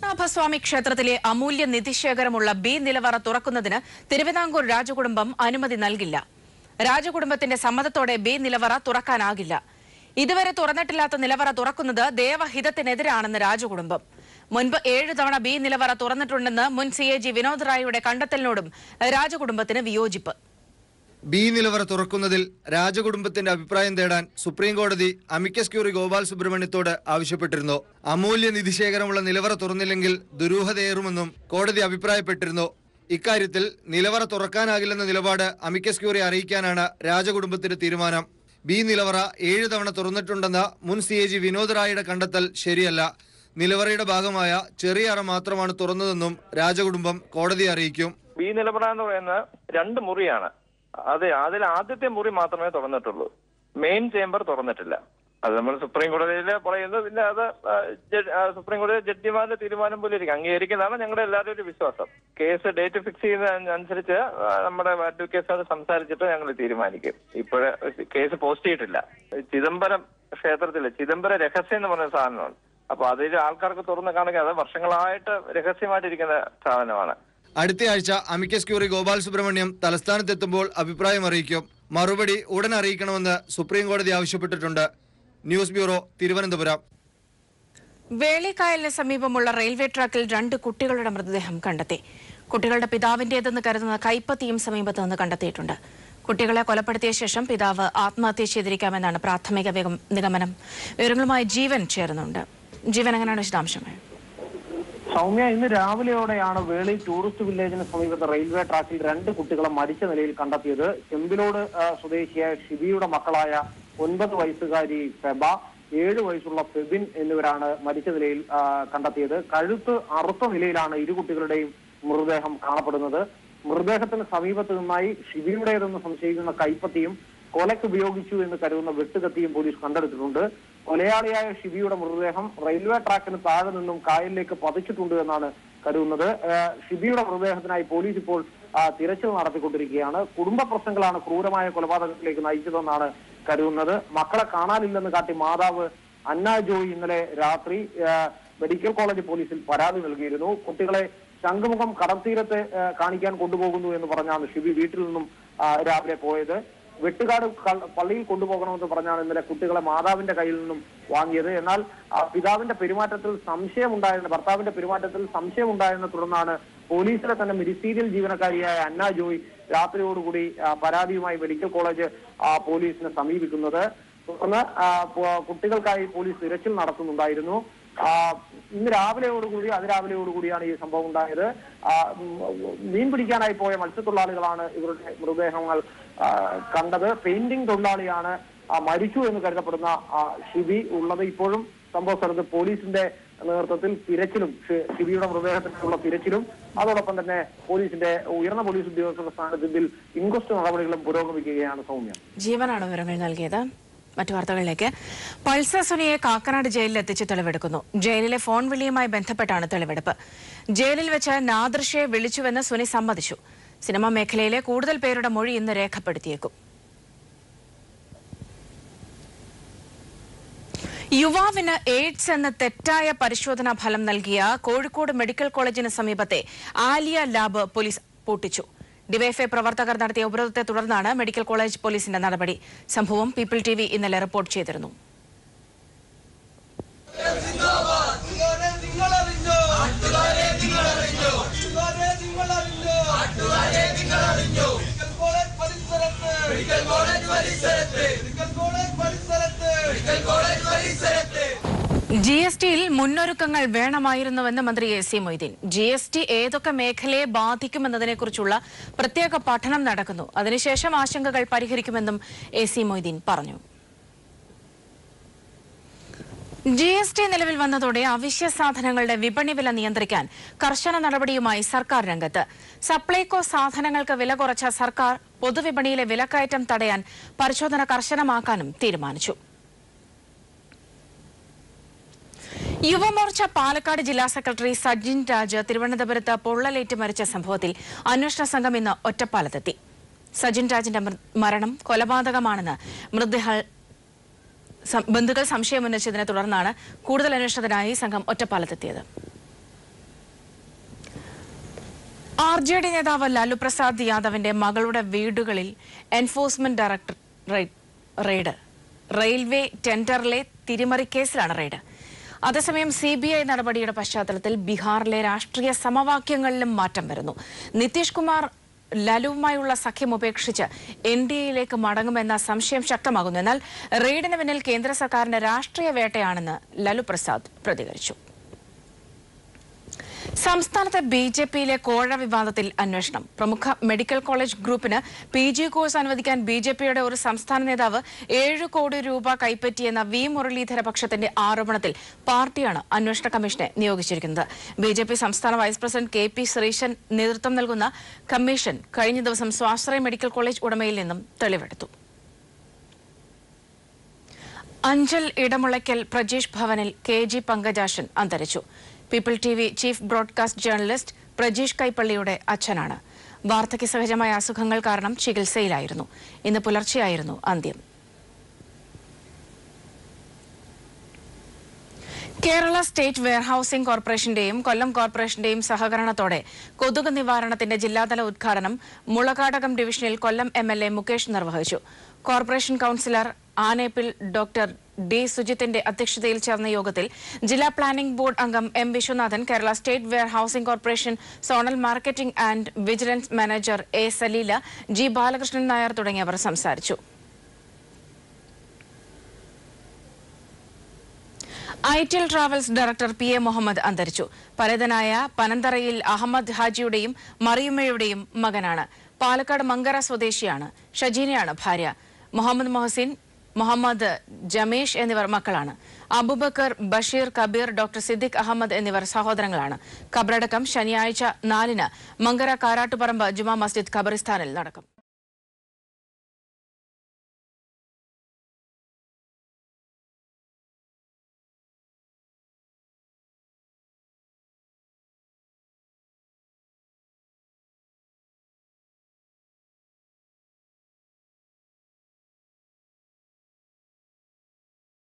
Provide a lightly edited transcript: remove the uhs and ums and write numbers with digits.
പത്മനാഭസ്വാമി ക്ഷേത്രത്തിലെ അമൂല്യ നിധിശേഖരമുള്ള ബി നിലവറ തുറക്കുന്നതിന് തിരുവിതാംകൂർ രാജകുടുംബം അനുമതി നൽകില്ല. രാജകുടുംബത്തിന്റെ സമ്മതത്തോടെ ബി നിലവറ തുറക്കാനാകില്ല. ഇതുവരെ തുറന്നിട്ടില്ലാത്ത നിലവറ തുറക്കുന്നത് ദേവഹിതത്തിനെതിരാണെന്ന് രാജകുടുംബം. മുൻപ് 7 തവണ ബി നിലവറ തുറന്നിട്ടുണ്ടെന്ന് മുൻ CAG വിനോദ് റായിയുടെ കണ്ടെത്തലിനോടും രാജകുടുംബത്തിന് വിയോജിപ്പ്. ബി നിലവറ തുറക്കുന്നതിൽ രാജകുടുംബത്തിന്റെ അഭിപ്രായം തേടാൻ സുപ്രീംകോടതി അമിക്കസ് ക്യൂറി ഗോപാൽ സുബ്രഹ്മണ്യത്തോട് ആവശ്യപ്പെട്ടിരുന്നു. അമൂല്യ നിധിശേഖരമുള്ള നിലവറ തുറന്നില്ലെങ്കിൽ ദുരൂഹതയേറുമെന്നും കോടതി അഭിപ്രായപ്പെട്ടിരുന്നു. ഇക്കാര്യത്തിൽ നിലവറ തുറക്കാനാകില്ലെന്ന നിലപാട് അമിക്കസ് ക്യൂറി അറിയിക്കാനാണ് രാജകുടുംബത്തിന്റെ തീരുമാനം. ബി നിലവറ 7 തവണ തുറന്നിട്ടുണ്ടെന്ന മുൻ CAG വിനോദ് റായിയുടെ കണ്ടെത്തൽ ശരിയല്ല. നിലവറയുടെ ഭാഗമായ ചെറിയ അറ മാത്രമാണ് തുറന്നതെന്നും രാജകുടുംബം കോടതിയെ അറിയിക്കും. ബി നിലവറ എന്ന് പറയുന്ന 2 മുറിയാണ്. അതെ, അതിൽ ആദ്യത്തെ മുറി മാത്രമേ തുറന്നിട്ടുള്ളൂ. മെയിൻ ചേംബർ തുറന്നിട്ടില്ല. അത് നമ്മൾ സുപ്രീം കോടതിയിൽ പറയുന്നത്. പിന്നെ അത് സുപ്രീം കോടതി ജഡ്ജിമാരുടെ തീരുമാനം പോലെ ഇരിക്കും. അംഗീകരിക്കുന്നതാണ് ഞങ്ങളുടെ എല്ലാവരും ഒരു വിശ്വാസം. കേസ് ഡേറ്റ് ഫിക്സ് ചെയ്യുന്നതനുസരിച്ച് നമ്മുടെ അഡ്വക്കേറ്റ്സോട് സംസാരിച്ചിട്ട് ഞങ്ങൾ തീരുമാനിക്കും. ഇപ്പോഴേ കേസ് പോസ്റ്റ് ചെയ്തിട്ടില്ല. ചിദംബരം ക്ഷേത്രത്തില് ചിദംബര രഹസ്യം എന്ന് പറഞ്ഞ സാധനമാണ്. അപ്പൊ അതിൽ ആൾക്കാർക്ക് തുറന്ന് കാണുക അത് വർഷങ്ങളായിട്ട് രഹസ്യമായിട്ടിരിക്കുന്ന സാധനമാണ്. അടുത്തയാഴ്ച അമിക്കസ് ക്യൂറി ഗോപാൽ സുബ്രഹ്മണ്യം തലസ്ഥാനത്തെത്തുമ്പോൾ അഭിപ്രായം അറിയിക്കും. മറുപടി ഉടൻ അറിയിക്കണമെന്ന് സുപ്രീം കോടതി ആവശ്യപ്പെട്ടിട്ടുണ്ട്. News bureau, Thiruvananthapuram. വേളിക്കായലിന് സമീപമുള്ള റെയിൽവേ ട്രാക്കിൽ 2 കുട്ടികളുടെ മൃതദേഹം കണ്ടെത്തി. കുട്ടികളുടെ പിതാവിന്റേതെന്ന് കരുതുന്ന കൈപ്പത്തിയും സമീപത്ത് നിന്ന് കണ്ടെത്തിയിട്ടുണ്ട്. കുട്ടികളെ കൊലപ്പെടുത്തിയ ശേഷം പിതാവ് ആത്മഹത്യ ചെയ്തിരിക്കാമെന്നാണ് പ്രാഥമിക നിഗമനം. വിവരങ്ങളുമായി ജീവൻ ചേരുന്നുണ്ട്. ജീവൻ, എങ്ങനെയാണ് വിശദാംശങ്ങൾ? സൗമ്യ, ഇന്ന് രാവിലെയോടെയാണ് വേളി ടൂറിസ്റ്റ് വില്ലേജിന് സമീപത്ത് റെയിൽവേ ട്രാക്കിൽ 2 കുട്ടികളെ മരിച്ച നിലയിൽ കണ്ടെത്തിയത്. ചെമ്പിലോട് സ്വദേശിയായ ഷിബിയുടെ മക്കളായ 9 വയസ്സുകാരി ഫെബ, 7 വയസ്സുള്ള ഫെബിൻ എന്നിവരാണ് മരിച്ച നിലയിൽ കണ്ടെത്തിയത്. കഴുത്ത് അറുത്ത നിലയിലാണ് 2 കുട്ടികളുടെയും മൃതദേഹം കാണപ്പെടുന്നത്. മൃതദേഹത്തിന് സമീപത്ത് നിന്നായി ഷിബിയുടേതെന്ന് സംശയിക്കുന്ന കൈപ്പത്തിയും കൊലയ്ക്ക് ഉപയോഗിച്ചു എന്ന് കരുതുന്ന വെട്ടുകത്തിയും പോലീസ് കണ്ടെടുത്തിട്ടുണ്ട്. കൊലയാളിയായ ഷിബിയുടെ മൃതദേഹം റെയിൽവേ ട്രാക്കിന് താഴെ നിന്നും കായലിലേക്ക് പതിച്ചിട്ടുണ്ട് എന്നാണ് കരുതുന്നത്. ഷിബിയുടെ മൃതദേഹത്തിനായി പോലീസ് ഇപ്പോൾ തിരച്ചിൽ നടത്തിക്കൊണ്ടിരിക്കുകയാണ്. കുടുംബ പ്രശ്നങ്ങളാണ് ക്രൂരമായ കൊലപാതകത്തിലേക്ക് നയിച്ചതെന്നാണ് കരുതുന്നത്. മക്കളെ കാണാനില്ലെന്ന് കാട്ടി മാതാവ് അന്ന ജോയ് ഇന്നലെ രാത്രി മെഡിക്കൽ കോളേജ് പോലീസിൽ പരാതി നൽകിയിരുന്നു. കുട്ടികളെ ശംഖുമുഖം കടൽത്തീരത്ത് കാണിക്കാൻ കൊണ്ടുപോകുന്നു എന്ന് പറഞ്ഞാണ് ഷിബി വീട്ടിൽ നിന്നും രാവിലെ പോയത്. വെട്ടുകാട് പള്ളിയിൽ കൊണ്ടുപോകണമെന്ന് പറഞ്ഞാണ് ഇന്നലെ കുട്ടികളെ മാതാവിന്റെ കയ്യിൽ നിന്നും വാങ്ങിയത്. എന്നാൽ ഭർത്താവിന്റെ പെരുമാറ്റത്തിൽ സംശയമുണ്ടായെന്ന് തുടർന്നാണ് പോലീസിലെ തന്നെ മിനിസ്റ്റീരിയൽ ജീവനക്കാരിയായ അന്ന ജോയ് രാത്രിയോടുകൂടി പരാതിയുമായി മെഡിക്കൽ കോളേജ് പോലീസിനെ സമീപിക്കുന്നത്. തുടർന്ന് കുട്ടികൾക്കായി പോലീസ് തിരച്ചിൽ നടത്തുന്നുണ്ടായിരുന്നു. ഇന്ന് അതിരാവിലെയോടുകൂടിയാണ് ഈ സംഭവം ഉണ്ടായത്. മീൻ പിടിക്കാനായി പോയ മത്സ്യത്തൊഴിലാളികളാണ് ഇവരുടെ മൃതദേഹങ്ങൾ കണ്ടത്. പെയിന്റിംഗ് തൊഴിലാളിയാണ് മരിച്ചു എന്ന് കരുതപ്പെടുന്ന ഷിബി ഉള്ളത്. ഇപ്പോഴും സംഭവ സ്ഥലത്ത് പോലീസിന്റെ നേതൃത്വത്തിൽ തിരച്ചിലും ഷിബിയുടെ മൃതദേഹത്തിനുള്ള തിരച്ചിലും അതോടൊപ്പം തന്നെ പോലീസിന്റെ ഉയർന്ന പോലീസ് ഉദ്യോഗസ്ഥരുടെ സാന്നിധ്യത്തിൽ ഇൻക്വസ്റ്റ് നടപടികളും പുരോഗമിക്കുകയാണ്. സൗമ്യ, ജീവനാണ് വിവരങ്ങൾ നൽകിയത്. മറ്റു വാർത്തകളിലേക്ക്. പൾസർ സുനിയെ കാക്കനാട് ജയിലിൽ എത്തിച്ച് തെളിവെടുക്കുന്നു. ജയിലിലെ ഫോൺ വിളിയുമായി ബന്ധപ്പെട്ടാണ് തെളിവെടുപ്പ്. ജയിലിൽ വെച്ച് നാദൃഷയെ വിളിച്ചുവെന്ന് സുനി സമ്മതിച്ചു. സിനിമാ മേഖലയിലെ കൂടുതൽ പേരുടെ മൊഴി ഇന്ന് രേഖപ്പെടുത്തിയേക്കും. യുവാവിന് എയ്ഡ്സ് എന്ന തെറ്റായ പരിശോധനാ ഫലം നൽകിയ കോഴിക്കോട് മെഡിക്കൽ കോളേജിന് സമീപത്തെ ആലിയ ലാബ് പോലീസ് പൂട്ടിച്ചു. ഡിവൈഎഫ്ഐ പ്രവർത്തകർ നടത്തിയ ഉപരോധത്തെ തുടർന്നാണ് മെഡിക്കൽ കോളേജ് പോലീസിന്റെ നടപടി. സംഭവം പീപ്പിൾ TV ഇന്നലെ റിപ്പോർട്ട് ചെയ്തിരുന്നു. GSTയിൽ മുന്നൊരുക്കങ്ങൾ വേണമായിരുന്നുവെന്ന് മന്ത്രി AC മൊയ്തീൻ. GST ഏതൊക്കെ മേഖലയെ ബാധിക്കുമെന്നതിനെക്കുറിച്ചുള്ള പ്രത്യേക പഠനം നടക്കുന്നു. അതിനുശേഷം ആശങ്കകൾ പരിഹരിക്കുമെന്നും AC മൊയ്തീൻ പറഞ്ഞു. GST നിലവിൽ വന്നതോടെ അവശ്യ സാധനങ്ങളുടെ വിപണി വില നിയന്ത്രിക്കാൻ കർശന നടപടിയുമായി സർക്കാർ രംഗത്ത്. സപ്ലൈകോ സാധനങ്ങൾക്ക് വില കുറച്ച സർക്കാർ പൊതുവിപണിയിലെ വിലക്കയറ്റം തടയാൻ പരിശോധന കർശനമാക്കാനും തീരുമാനിച്ചു. യുവമോർച്ച പാലക്കാട് ജില്ലാ സെക്രട്ടറി സജിൻ രാജ് തിരുവനന്തപുരത്ത് പൊള്ളലേറ്റ് മരിച്ച സംഭവത്തിൽ അന്വേഷണ സംഘം ഇന്ന് ഒറ്റപ്പാലത്തെത്തി. സജിൻ രാജിന്റെ മരണം കൊലപാതകമാണെന്ന് ബന്ധുക്കൾ സംശയമുന്നയിച്ചതിനെ തുടർന്നാണ് കൂടുതൽ അന്വേഷണത്തിനായി സംഘം ഒറ്റപ്പാലത്തെത്തിയത്. RJD നേതാവ് ലാലു പ്രസാദ് യാദവിന്റെ മകളുടെ വീടുകളിൽ എൻഫോഴ്സ്മെന്റ് ഡയറക്ടറേറ്റ് റെയ്ഡ്. റെയിൽവേ ടെൻഡറിലെ തിരിമറി കേസിലാണ് റെയ്ഡ്. അതേസമയം CBI നടപടിയുടെ പശ്ചാത്തലത്തിൽ ബീഹാറിലെ രാഷ്ട്രീയ സമവാക്യങ്ങളിലും മാറ്റം വരുന്നു. നിതീഷ് കുമാർ ലാലുവുമായുള്ള സഖ്യം ഉപേക്ഷിച്ച് NDAയിലേക്ക് മടങ്ങുമെന്ന സംശയം ശക്തമാകുന്നു. എന്നാൽ റെയ്ഡിന് പിന്നിൽ കേന്ദ്ര സർക്കാരിന്റെ രാഷ്ട്രീയ വേട്ടയാണെന്ന് ലാലു പ്രസാദ് പ്രതികരിച്ചു. സംസ്ഥാനത്തെ BJPയിലെ കോഴ വിവാദത്തിൽ അന്വേഷണം. പ്രമുഖ മെഡിക്കൽ കോളേജ് ഗ്രൂപ്പിന് PG കോഴ്സ് അനുവദിക്കാൻ BJPയുടെ ഒരു സംസ്ഥാന നേതാവ് 7 കോടി രൂപ കൈപ്പറ്റിയെന്ന V മുരളീധര പക്ഷത്തിന്റെ ആരോപണത്തിൽ പാർട്ടിയാണ് അന്വേഷണ കമ്മീഷനെ നിയോഗിച്ചിരിക്കുന്നത്. BJP സംസ്ഥാന വൈസ് പ്രസിഡന്റ് KP ശ്രീശൻ നേതൃത്വം നൽകുന്ന കമ്മീഷൻ കഴിഞ്ഞ ദിവസം സ്വാശ്രയ മെഡിക്കൽ കോളേജ് ഉടമയിൽ നിന്നും തെളിവെടുത്തു. അഞ്ചൽ ഇടമുളയ്ക്കൽ പ്രജീഷ് ഭവനിൽ KG പങ്കജാശൻ അന്തരിച്ചു. People TV chief broadcast journalist Prajeesh കൈപ്പള്ളിയുടെ അച്ഛനാണ്. വാർദ്ധക്യ സഹജമായ അസുഖങ്ങൾ കാരണം ചികിത്സയിലായിരുന്നു. ഇന്ന് പുലർച്ചെയായിരുന്നു അന്ത്യം. കേരള സ്റ്റേറ്റ് വെയർഹൌസിംഗ് കോർപ്പറേഷന്റെയും കൊല്ലം കോർപ്പറേഷന്റെയും സഹകരണത്തോടെ കൊതുക് നിവാരണത്തിന്റെ ജില്ലാതല ഉദ്ഘാടനം മുളകാടകം ഡിവിഷനിൽ കൊല്ലം MLA മുകേഷ് നിർവഹിച്ചു. കോർപ്പറേഷൻ കൌൺസിലർ ആനേപ്പിൽ ഡോക്ടർ D സുജിത്തിന്റെ അധ്യക്ഷതയിൽ ചേർന്ന യോഗത്തിൽ ജില്ലാ പ്ലാനിംഗ് ബോർഡ് അംഗം M Viswanathan, Kerala state warehousing corporation zonal marketing and vigilance manager A Saleela, G Balakrishnan Nair തുടങ്ങിയവർ സംസാരിച്ചു. ITL travels director PA Muhammad അന്തരിച്ചു. പരേതനായ പനന്തറയിൽ അഹമ്മദ് ഹാജിയുടെയും മറിയുമ്മയുടെയും മകനാണ്. പാലക്കാട് മങ്കര സ്വദേശിയാണ്. ഷജീനയാണ് ഭാര്യ. മുഹമ്മദ് മൊഹസിൻ, മുഹമ്മദ് ജമേഷ് എന്നിവർ മക്കളാണ്. അബൂബക്കർ, ബഷീർ, കബീർ, ഡോക്ടർ സിദ്ദിഖ് അഹമ്മദ് എന്നിവർ സഹോദരങ്ങളാണ്. ഖബറടക്കം ശനിയാഴ്ച 4-ന് മങ്കര കാരാട്ടുപറമ്പ് ജുമാ മസ്ജിദ് ഖബറിസ്ഥാനിൽ നടക്കും.